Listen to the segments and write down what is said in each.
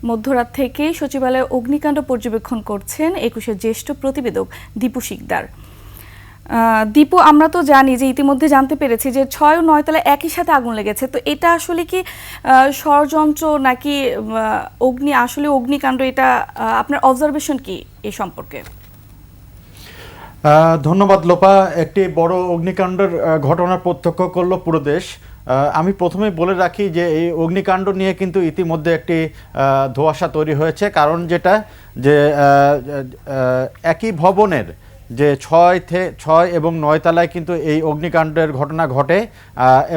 মধ্যরাত থেকেই সচিবালয়ে অগ্নিকাণ্ড পর্যবেক্ষণ করছেন ২১-এর জ্যেষ্ঠ প্রতিবেদক দীপু শিকদার। দীপু, আমরা তো জানি যে ইতিমধ্যে জানতে পেরেছি যে ৬ ও ৯ তলায় একই সাথে আগুন লেগেছে, তো এটা আসলে কি ষড়যন্ত্র নাকি অগ্নিকাণ্ড, এটা আপনার অবজারভেশন কি এই সম্পর্কে? ধন্যবাদ লোপা। একটি বড় অগ্নিকাণ্ডের ঘটনা প্রত্যক্ষ করলো পুরো দেশ। আমি প্রথমে বলে রাখি যে এই অগ্নিকাণ্ড নিয়ে কিন্তু ইতিমধ্যে একটি ধোঁয়াশা তৈরি হয়েছে, কারণ যেটা যে একই ভবনের যে ৬ এবং ৯ তলায় কিন্তু এই অগ্নিকাণ্ডের ঘটনা ঘটে,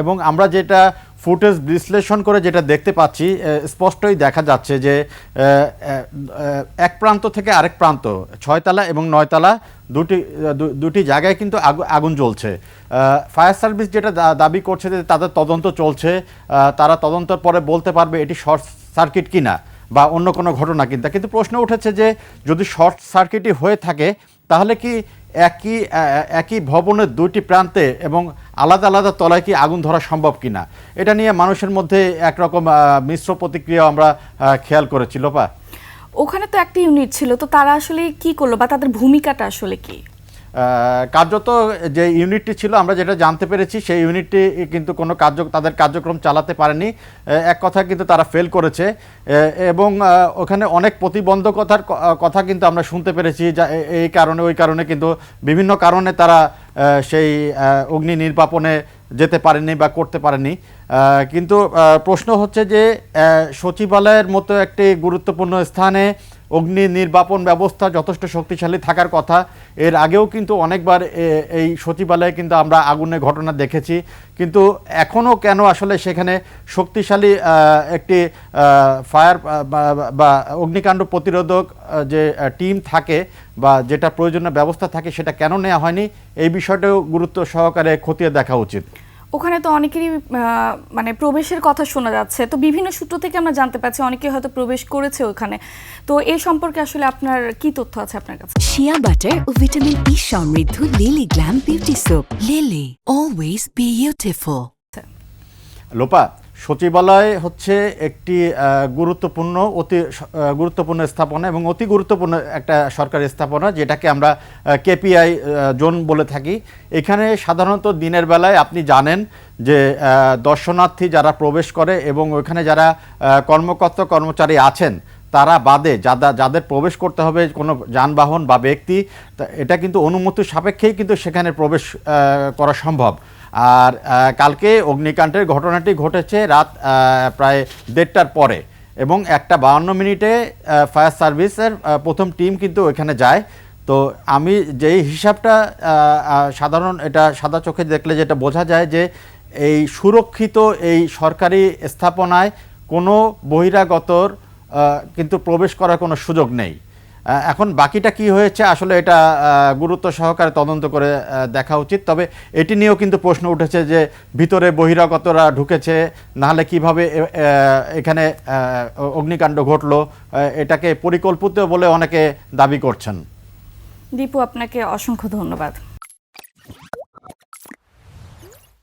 এবং আমরা যেটা ফুটেজ বিশ্লেষণ করে যেটা দেখতে পাচ্ছি, স্পষ্টই দেখা যাচ্ছে যে এক প্রান্ত থেকে আরেক প্রান্ত ৬ তলা এবং ৯ তলা দুটি জায়গায় কিন্তু আগুন জ্বলছে। ফায়ার সার্ভিস যেটা দাবি করছে যে তাদের তদন্ত চলছে, তারা তদন্তের পরে বলতে পারবে এটি শর্ট সার্কিট কিনা বা অন্য কোনো ঘটনা কিনা। কিন্তু প্রশ্ন উঠেছে যে যদি শর্ট সার্কিটই হয়ে থাকে তাহলে কি একই ভবনের দুটি প্রান্তে এবং আলাদা আলাদা তলায় কি আগুন ধরা সম্ভব কিনা, এটা নিয়ে মানুষের মধ্যে একরকম মিশ্র প্রতিক্রিয়া আমরা খেয়াল করেছি লোপা। ওখানে তো একটা ইউনিট ছিল, তো তারা আসলে কি করলো বা তাদের ভূমিকাটা আসলে কি? কার্যত যে ইউনিটটি ছিল, আমরা যেটা জানতে পেরেছি সেই ইউনিটটি কিন্তু কোনো তাদের কার্যক্রম চালাতে পারেনি। এক কথা কিন্তু তারা ফেল করেছে, এবং ওখানে অনেক প্রতিবন্ধকতার কথা কিন্তু আমরা শুনতে পেরেছি, যা এই কারণে ওই কারণে কিন্তু বিভিন্ন কারণে তারা সেই অগ্নি নির্বাপনে যেতে পারেনি বা করতে পারেনি। কিন্তু প্রশ্ন হচ্ছে যে সচিবালয়ের মতো একটি গুরুত্বপূর্ণ স্থানে অগ্নি নির্বাপন ব্যবস্থা যথেষ্ট শক্তিশালী থাকার কথা। এর আগেও কিন্তু অনেকবার এই সচিবালয়ে কিন্তু আমরা আগুনের ঘটনা দেখেছি, কিন্তু এখনও কেন আসলে সেখানে শক্তিশালী একটি ফায়ার বা অগ্নিকাণ্ড প্রতিরোধক যে টিম থাকে বা যেটা প্রয়োজনীয় ব্যবস্থা থাকে সেটা কেন নেওয়া হয়নি, এই বিষয়টাও গুরুত্ব সহকারে খতিয়ে দেখা উচিত। ওখানে তো অনেকেরই মানে প্রবেশের কথা শোনা যাচ্ছে, তো বিভিন্ন সূত্র থেকে আমরা জানতে পাচ্ছি অনেকে হয়তো প্রবেশ করেছে ওখানে, তো এই সম্পর্কে আসলে আপনার কি তথ্য আছে আপনার কাছে? শিয়া বাটার ও ভিটামিন ই সমৃদ্ধ lily glam beauty soap. Lily, always beautiful. Lopa, সচিবালয় হচ্ছে একটি অতি গুরুত্বপূর্ণ স্থাপনা এবং অতি গুরুত্বপূর্ণ একটা সরকারি স্থাপনা, যেটাকে আমরা কেপিআই জোন বলে থাকি। এখানে সাধারণত দিনের বেলায় আপনি জানেন যে দর্শনার্থী যারা প্রবেশ করে এবং ওখানে যারা কর্মচারী আছেন তারা বাদে যাদের প্রবেশ করতে হবে কোনো যানবাহন বা ব্যক্তি, এটা কিন্তু অনুমতি সাপেক্ষেই কিন্তু সেখানে প্রবেশ করা সম্ভব। আর কালকে অগ্নিকাণ্ডের ঘটনাটি ঘটেছে রাত প্রায় 1:30টার পরে, এবং 1:52 ফায়ার সার্ভিসের প্রথম টিম কিন্তু ওইখানে যায়। তো আমি যেই হিসাবটা এটা সাদা চোখে দেখলে যেটা বোঝা যায় যে এই সুরক্ষিত এই সরকারি স্থাপনায় কোনো বহিরাগতর কিন্তু প্রবেশ করার কোনো সুযোগ নেই। এখন বাকিটা কি হয়েছে আসলে এটা গুরুত্ব সহকারে তদন্ত করে দেখা উচিত। তবে এটি নিয়েও কিন্তু প্রশ্ন উঠেছে যে ভিতরে বহিরাগতরা ঢুকেছে, নাহলে কিভাবে এখানে অগ্নিকাণ্ড ঘটলো, এটাকে পরিকল্পিত বলে অনেকে দাবি করছেন। দীপু, আপনাকে অসংখ্য ধন্যবাদ।